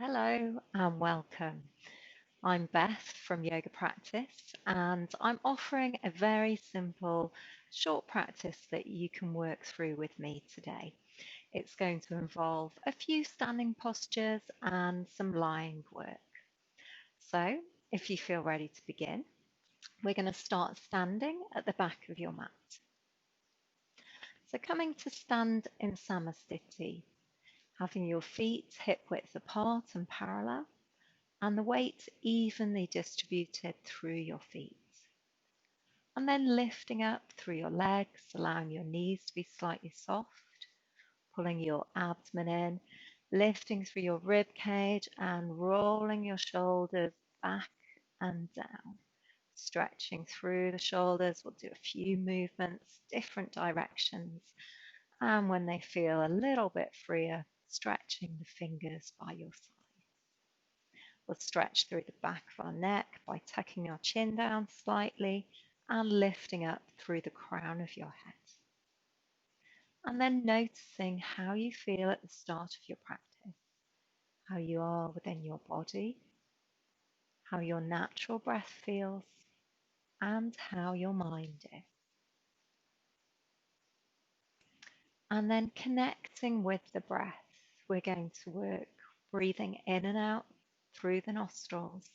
Hello and welcome. I'm Beth from Yoga Practice, and I'm offering a very simple, short practice that you can work through with me today. It's going to involve a few standing postures and some lying work. So, if you feel ready to begin, we're going to start standing at the back of your mat. So, coming to stand in Samasthiti, having your feet hip width apart and parallel, and the weight evenly distributed through your feet. And then lifting up through your legs, allowing your knees to be slightly soft, pulling your abdomen in, lifting through your rib cage and rolling your shoulders back and down. Stretching through the shoulders, we'll do a few movements, different directions. And when they feel a little bit freer, stretching the fingers by your side. We'll stretch through the back of our neck by tucking our chin down slightly and lifting up through the crown of your head. And then noticing how you feel at the start of your practice, how you are within your body, how your natural breath feels, and how your mind is. And then connecting with the breath, we're going to work breathing in and out through the nostrils.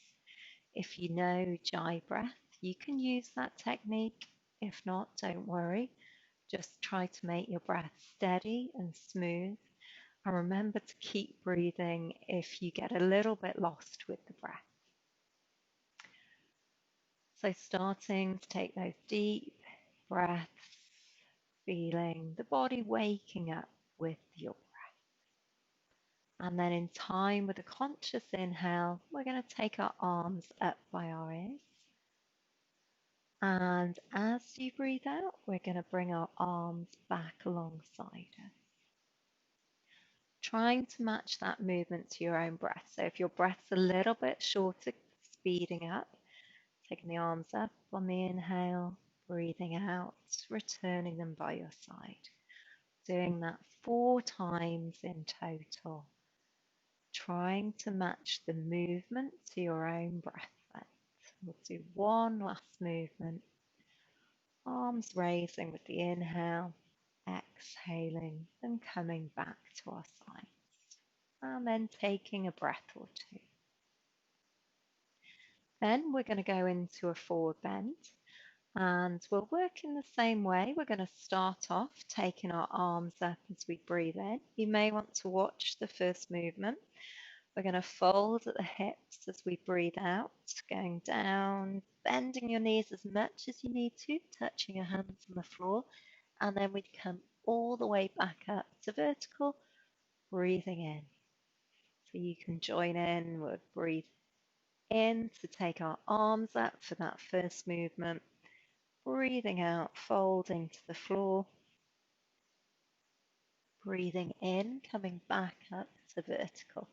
If you know Jai breath, you can use that technique. If not, don't worry. Just try to make your breath steady and smooth. And remember to keep breathing if you get a little bit lost with the breath. So starting to take those deep breaths, feeling the body waking up with your breath. And then in time with a conscious inhale, we're going to take our arms up by our ears. And as you breathe out, we're going to bring our arms back alongside us. Trying to match that movement to your own breath. So if your breath's a little bit shorter, speeding up, taking the arms up on the inhale, breathing out, returning them by your side. Doing that 4 times in total. Trying to match the movement to your own breath. We'll do one last movement. Arms raising with the inhale, exhaling and coming back to our sides. And then taking a breath or two. Then we're going to go into a forward bend and we'll work in the same way. We're going to start off taking our arms up as we breathe in. You may want to watch the first movement. We're going to fold at the hips as we breathe out, going down, bending your knees as much as you need to, touching your hands on the floor, and then we'd come all the way back up to vertical, breathing in. So you can join in, we'll breathe in to take our arms up for that first movement, breathing out, folding to the floor, breathing in, coming back up to vertical.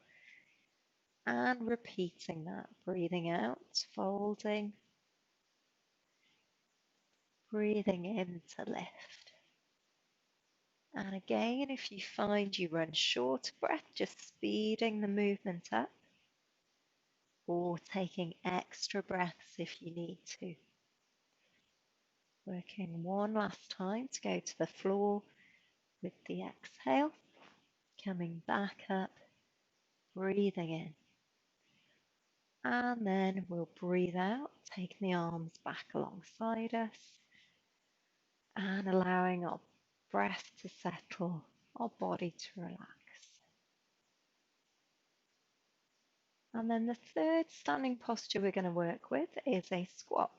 And repeating that, breathing out, folding, breathing in to lift. And again, if you find you run short of breath, just speeding the movement up or taking extra breaths if you need to. Working one last time to go to the floor with the exhale, coming back up, breathing in. And then we'll breathe out, taking the arms back alongside us and allowing our breath to settle, our body to relax. And then the third standing posture we're going to work with is a squat.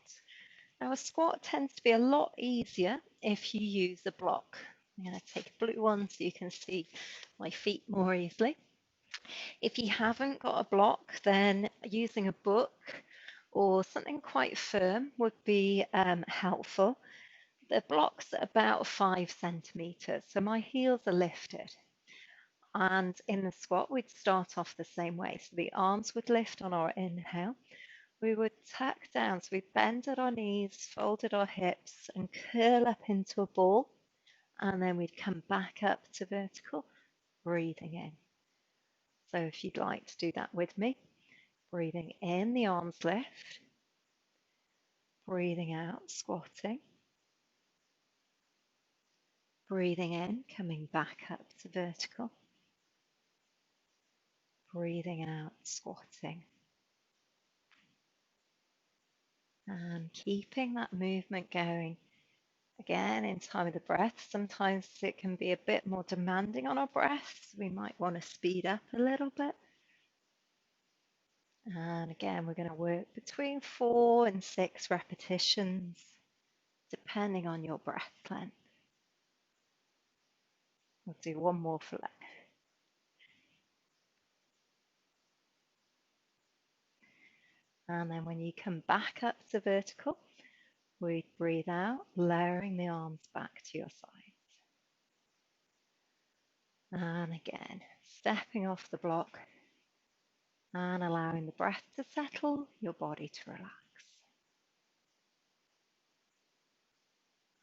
Now a squat tends to be a lot easier if you use a block. I'm going to take a blue one so you can see my feet more easily. If you haven't got a block, then using a book or something quite firm would be helpful. The block's about 5 centimeters, so my heels are lifted. And in the squat, we'd start off the same way. So the arms would lift on our inhale. We would tuck down, so we bend at our knees, folded our hips, and curl up into a ball. And then we'd come back up to vertical, breathing in. So if you'd like to do that with me, breathing in, the arms lift, breathing out, squatting, breathing in, coming back up to vertical, breathing out, squatting, and keeping that movement going. Again, in time of the breath, sometimes it can be a bit more demanding on our breaths. We might want to speed up a little bit. And again, we're going to work between 4 and 6 repetitions, depending on your breath length. We'll do one more for that. And then when you come back up to vertical, we breathe out, lowering the arms back to your sides. And again, stepping off the block and allowing the breath to settle, your body to relax.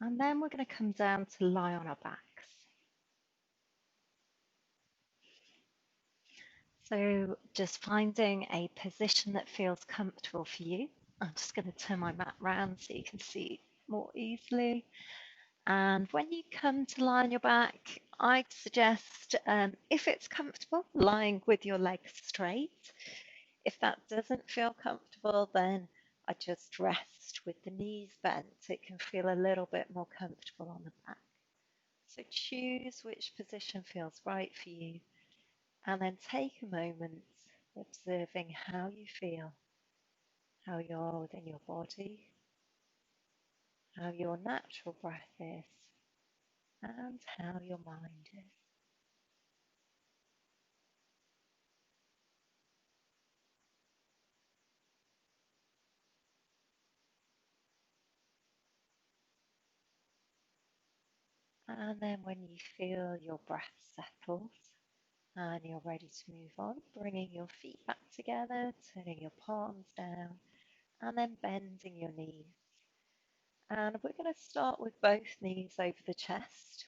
And then we're going to come down to lie on our backs. So just finding a position that feels comfortable for you. I'm just going to turn my mat round so you can see more easily. And when you come to lie on your back, I'd suggest, if it's comfortable, lying with your legs straight. If that doesn't feel comfortable, then I just rest with the knees bent. It can feel a little bit more comfortable on the back. So choose which position feels right for you, and then take a moment observing how you feel, how you are within your body, how your natural breath is, and how your mind is. And then when you feel your breath settles and you're ready to move on, bringing your feet back together, turning your palms down, and then bending your knees. And we're going to start with both knees over the chest,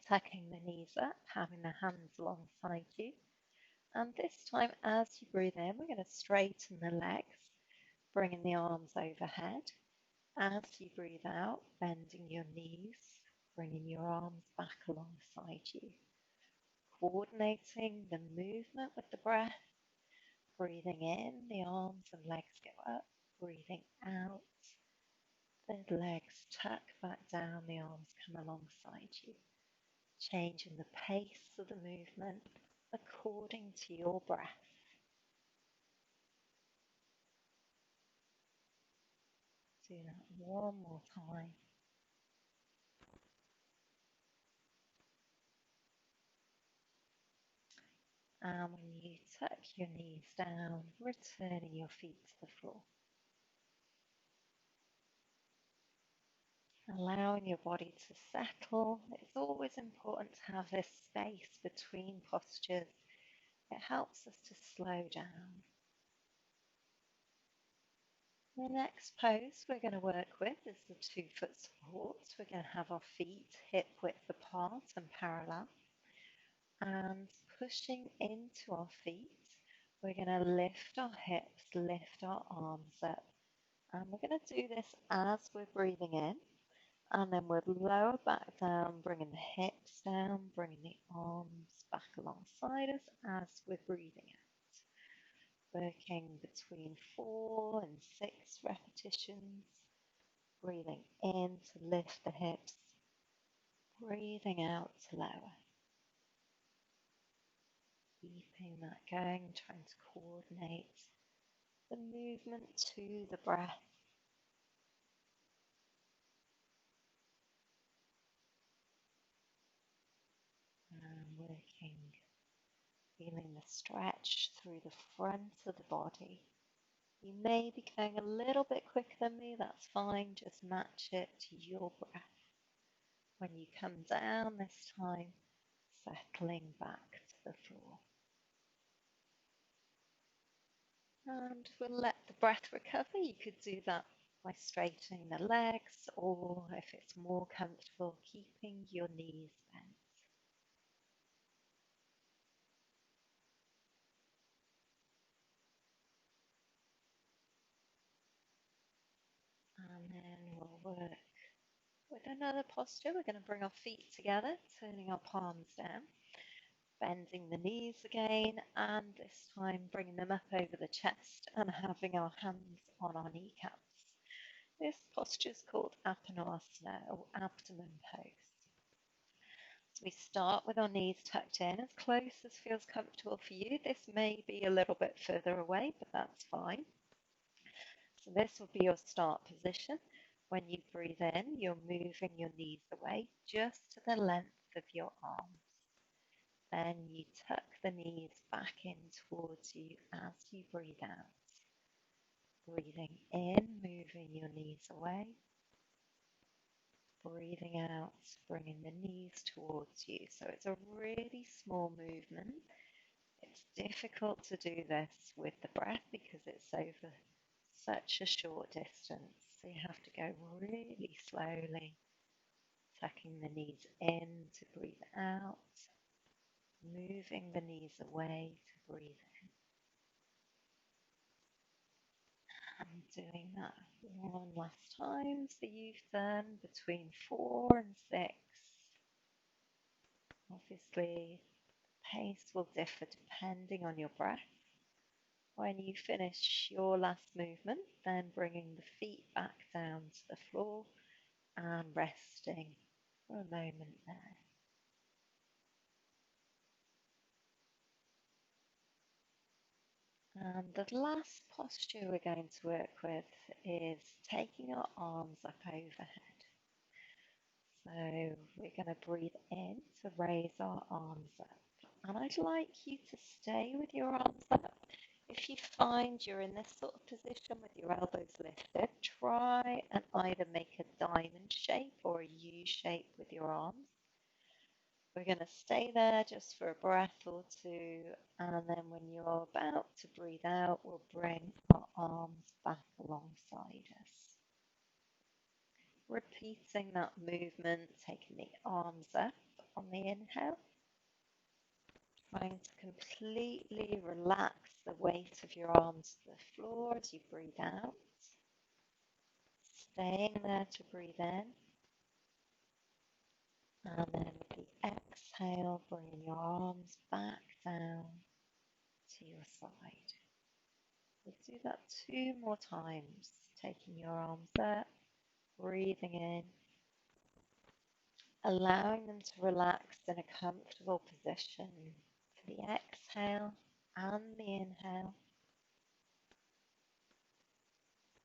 tucking the knees up, having the hands alongside you. And this time, as you breathe in, we're going to straighten the legs, bringing the arms overhead. As you breathe out, bending your knees, bringing your arms back alongside you. Coordinating the movement with the breath, breathing in, the arms and legs go up, breathing out, the legs tuck back down, the arms come alongside you. Changing the pace of the movement according to your breath. Do that one more time. And when you tuck your knees down, returning your feet to the floor. Allowing your body to settle. It's always important to have this space between postures. It helps us to slow down. The next pose we're going to work with is the 2-foot supports. We're going to have our feet hip width apart and parallel. And pushing into our feet, we're going to lift our hips, lift our arms up. And we're going to do this as we're breathing in. And then we'll lower back down, bringing the hips down, bringing the arms back alongside us as we're breathing out. Working between 4 and 6 repetitions. Breathing in to lift the hips. Breathing out to lower. Keeping that going, trying to coordinate the movement to the breath. And working, feeling the stretch through the front of the body. You may be going a little bit quicker than me, that's fine, just match it to your breath. When you come down this time, settling back to the floor. And we'll let the breath recover. You could do that by straightening the legs, or if it's more comfortable, keeping your knees bent. work with another posture. We're going to bring our feet together, turning our palms down, bending the knees again, and this time bringing them up over the chest and having our hands on our kneecaps. This posture is called Apanasana or abdomen pose. So we start with our knees tucked in as close as feels comfortable for you. This may be a little bit further away, but that's fine. So this will be your start position. When you breathe in, you're moving your knees away just to the length of your arms. Then you tuck the knees back in towards you as you breathe out. Breathing in, moving your knees away. Breathing out, bringing the knees towards you. So it's a really small movement. It's difficult to do this with the breath because it's over such a short distance. So you have to go really slowly, tucking the knees in to breathe out, moving the knees away to breathe in. And doing that one last time. So you've done between 4 and 6. Obviously, pace will differ depending on your breath. When you finish your last movement, then bringing the feet back down to the floor and resting for a moment there. And the last posture we're going to work with is taking our arms up overhead. So we're going to breathe in to raise our arms up. And I'd like you to stay with your arms up. If you find you're in this sort of position with your elbows lifted, try and either make a diamond shape or a U shape with your arms. We're going to stay there just for a breath or two, and then when you're about to breathe out, we'll bring our arms back alongside us. Repeating that movement, taking the arms up on the inhale, trying to completely relax the weight of your arms to the floor as you breathe out, staying there to breathe in, and then with the exhale, bringing your arms back down to your side. We'll do that 2 more times, taking your arms up, breathing in, allowing them to relax in a comfortable position for the exhale and the inhale,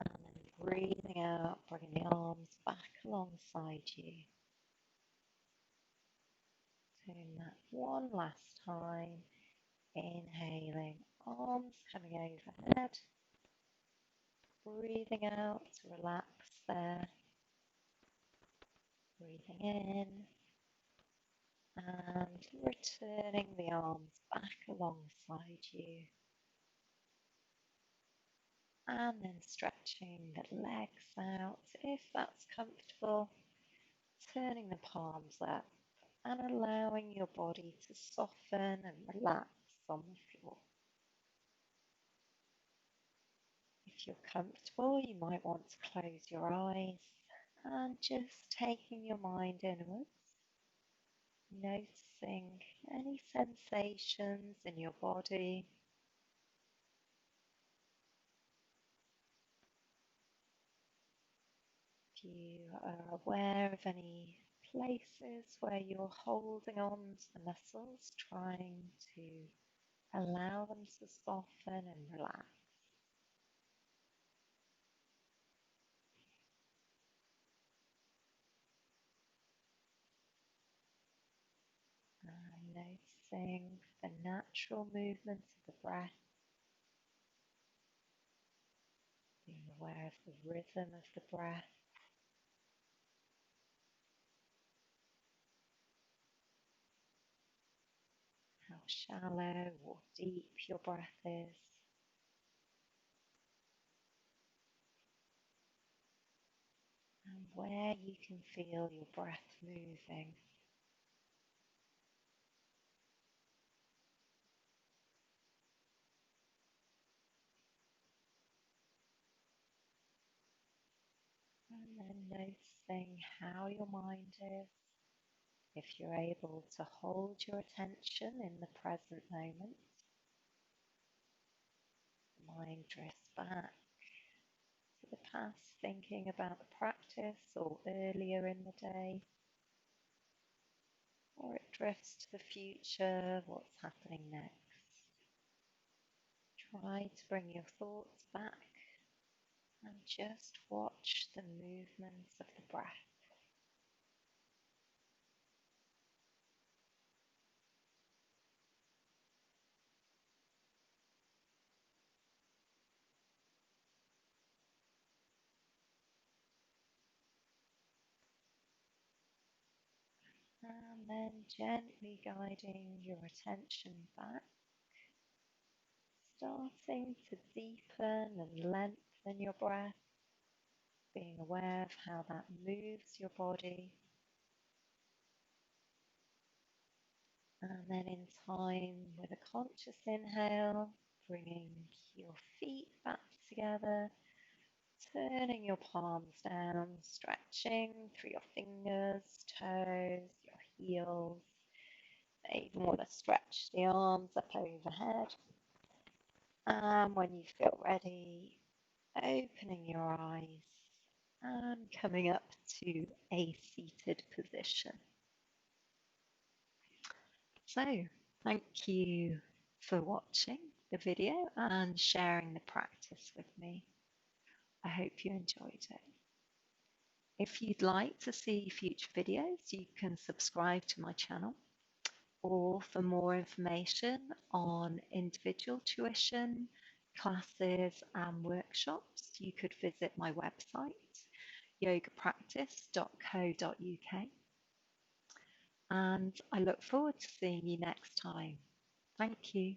and then breathing out, bringing the arms back alongside you. Doing that one last time, inhaling, arms coming overhead, breathing out to relax there, breathing in, and returning the arms back alongside you, and then stretching the legs out if that's comfortable, turning the palms up and allowing your body to soften and relax on the floor. If you're comfortable, you might want to close your eyes and just taking your mind inwards, noticing any sensations in your body. If you are aware of any places where you're holding on to the muscles, trying to allow them to soften and relax. And noticing the natural movements of the breath, being aware of the rhythm of the breath. How shallow or deep your breath is. And where you can feel your breath moving. And then noticing how your mind is. If you're able to hold your attention in the present moment, the mind drifts back to the past, thinking about the practice or earlier in the day, or it drifts to the future, what's happening next. Try to bring your thoughts back and just watch the movements of the breath. And then gently guiding your attention back, starting to deepen and lengthen your breath, being aware of how that moves your body. And then in time, with a conscious inhale, bringing your feet back together, turning your palms down, stretching through your fingers, toes, your heels. You even want to stretch the arms up overhead. And when you feel ready, opening your eyes and coming up to a seated position. So, thank you for watching the video and sharing the practice with me. I hope you enjoyed it. If you'd like to see future videos, you can subscribe to my channel, or for more information on individual tuition, classes and workshops, you could visit my website, yogapractice.co.uk, and I look forward to seeing you next time. Thank you.